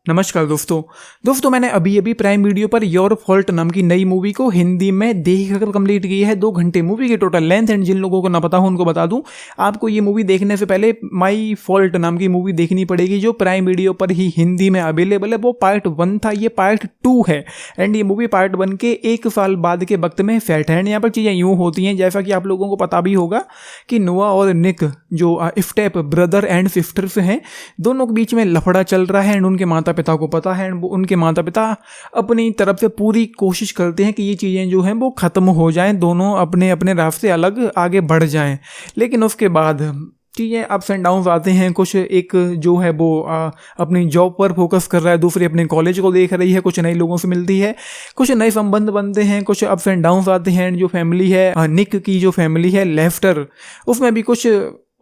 नमस्कार दोस्तों मैंने अभी prime video per your fault नाम की नई मूवी को हिंदी में देखकर कंप्लीट की है। 2 घंटे मूवी की टोटल लेंथ। एंड जिन लोगों को ना पता हो उनको बता दूं, आपको ये मूवी देखने से पहले माई फॉल्ट नाम की मूवी देखनी पड़ेगी जो प्राइम वीडियो पर ही हिंदी में अवेलेबल है। वो पार्ट 1 था, ये पार्ट 2 है। एंड ये मूवी पार्ट 1 के 1 साल बाद के वक्त में सेट है। एंड यहाँ पर चीज़ें यूँ होती हैं जैसा कि आप लोगों को पता भी होगा कि नोआ और निक जो स्टेप ब्रदर एंड सिस्टर्स हैं, दोनों के बीच में लफड़ा चल रहा है। एंड उनके माता पिता को पता है। एंड उनके माता पिता अपनी तरफ से पूरी कोशिश करते हैं कि ये चीज़ें जो हैं वो ख़त्म हो जाएं, दोनों अपने अपने रास्ते अलग आगे बढ़ जाएं। लेकिन उसके बाद चीज़ें अप्स एंड डाउन्स आते हैं। कुछ एक जो है वो अपनी जॉब पर फोकस कर रहा है, दूसरी अपने कॉलेज को देख रही है, कुछ नए लोगों से मिलती है, कुछ नए संबंध बनते हैं, कुछ अप्स एंड डाउन्स आते हैं। जो फैमिली है निक की, जो फैमिली है लेफ्टर, उसमें भी कुछ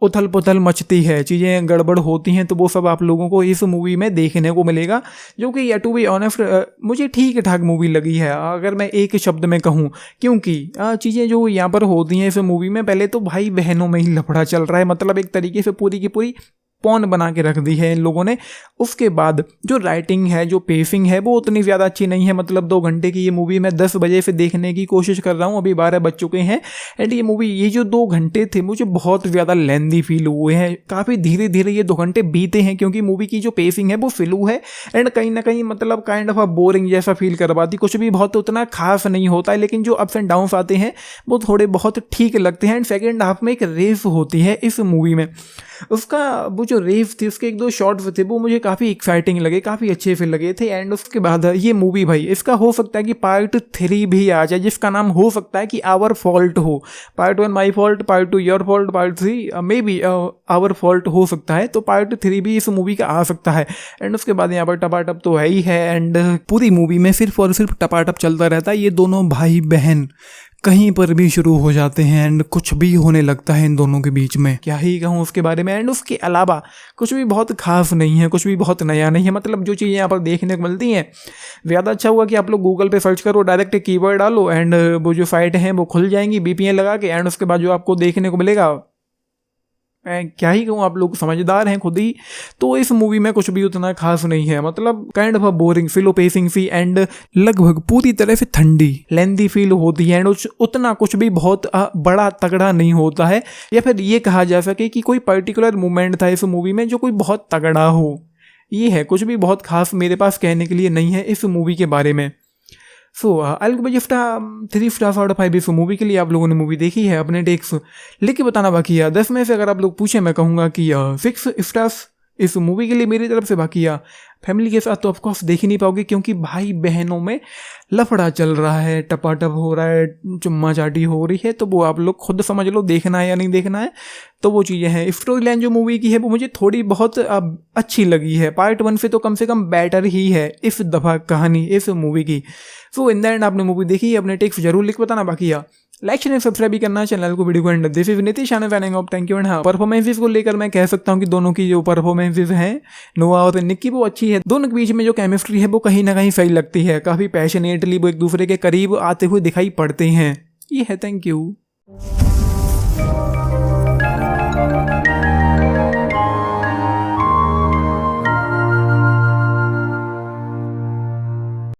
उथल पुथल मचती है, चीज़ें गड़बड़ होती हैं। तो वो सब आप लोगों को इस मूवी में देखने को मिलेगा, जो कि टू बी ऑनेस्ट मुझे ठीक ठाक मूवी लगी है, अगर मैं एक शब्द में कहूँ। क्योंकि चीज़ें जो यहाँ पर होती हैं इस मूवी में, पहले तो भाई बहनों में ही लफड़ा चल रहा है, मतलब एक तरीके से पूरी की पूरी पौन बना के रख दी है इन लोगों ने। उसके बाद जो राइटिंग है, जो पेसिंग है, वो उतनी ज़्यादा अच्छी नहीं है। मतलब 2 घंटे की ये मूवी मैं 10 बजे से देखने की कोशिश कर रहा हूँ, अभी 12 बज चुके हैं। एंड ये मूवी, ये जो 2 घंटे थे, मुझे बहुत ज़्यादा लेंदी फील हुए हैं। काफ़ी धीरे धीरे ये 2 घंटे बीते हैं, क्योंकि मूवी की जो पेसिंग है वो स्लो है। एंड कहीं ना कहीं मतलब काइंड ऑफ बोरिंग जैसा फील करवाती, कुछ भी बहुत उतना खास नहीं होता है। लेकिन जो अप्स एंड डाउन्स आते हैं वो थोड़े बहुत ठीक लगते हैं। एंड सेकेंड हाफ में एक रेस होती है इस मूवी में, उसका वो जो रेव थी, उसके 1-2 शॉट्स थे, वो मुझे काफ़ी एक्साइटिंग लगे, काफ़ी अच्छे से लगे थे। एंड उसके बाद ये मूवी भाई, इसका हो सकता है कि पार्ट 3 भी आ जाए, जिसका नाम हो सकता है कि आवर फॉल्ट हो। Part 1 my fault, part 2 your fault, part 3 maybe our fault हो सकता है। तो पार्ट 3 भी इस मूवी का आ सकता है। एंड उसके बाद यहाँ पर टपाटप तो है ही है। एंड पूरी मूवी में सिर्फ और सिर्फ टपाटप चलता रहता है। ये दोनों भाई बहन कहीं पर भी शुरू हो जाते हैं एंड कुछ भी होने लगता है इन दोनों के बीच में, क्या ही कहूँ उसके बारे में। एंड उसके अलावा कुछ भी बहुत खास नहीं है, कुछ भी बहुत नया नहीं है। मतलब जो चीज़ें यहाँ पर देखने को मिलती हैं, ज़्यादा अच्छा हुआ कि आप लोग गूगल पे सर्च करो, डायरेक्ट कीवर्ड डालो एंड वो जो साइट हैं वो खुल जाएंगी VPN लगा के। एंड उसके बाद जो आपको देखने को मिलेगा, मैं क्या ही कहूँ, आप लोग समझदार हैं खुद ही। तो इस मूवी में कुछ भी उतना खास नहीं है, मतलब kind of boring, slow pacing सी, एंड लगभग पूरी तरह से ठंडी लेंदी फील होती है। एंड उतना कुछ भी बहुत बड़ा तगड़ा नहीं होता है, या फिर ये कहा जा सके कि कोई पर्टिकुलर मोमेंट था इस मूवी में जो कोई बहुत तगड़ा हो। ये है, कुछ भी बहुत खास मेरे पास कहने के लिए नहीं है इस मूवी के बारे में। So I will give 3 stars out of 5 इस मूवी के लिए। आप लोगों ने मूवी देखी है, अपने टेक्स लिख के बताना बाकी है। 10 में से अगर आप लोग पूछे, मैं कहूँगा कि 6 स्टार्स इस मूवी के लिए मेरी तरफ से। बाकी फैमिली के साथ तो ऑफकोर्स देख ही नहीं पाओगे, क्योंकि भाई बहनों में लफड़ा चल रहा है, टपाटप हो रहा है, चुम्मा चाटी हो रही है। तो वो आप लोग खुद समझ लो, देखना है या नहीं देखना है। तो वो चीज़ें हैं। स्टोरी लाइन जो मूवी की है वो मुझे थोड़ी बहुत अच्छी लगी है। पार्ट 1 से तो कम बेटर ही है इस दफ़ा कहानी इस मूवी की। सो इन द एंड आपने मूवी देखी, अपने टेक्स जरूर लिख बताना। बाकी लाइक शेयर सब्सक्राइब भी करना चैनल को, वीडियो को। And this is Nitish signing off, thank you. And हाँ, परफॉर्मेंसेस को लेकर मैं कह सकता हूँ कि दोनों की जो परफॉर्मेंसेस हैं, नोआ और निक की, वो अच्छी है। दोनों के बीच में जो केमिस्ट्री है वो कहीं ना कहीं सही लगती है, काफ़ी पैशनेटली वो एक दूसरे के करीब आते हुए दिखाई पड़ते हैं। ये है, थैंक यू।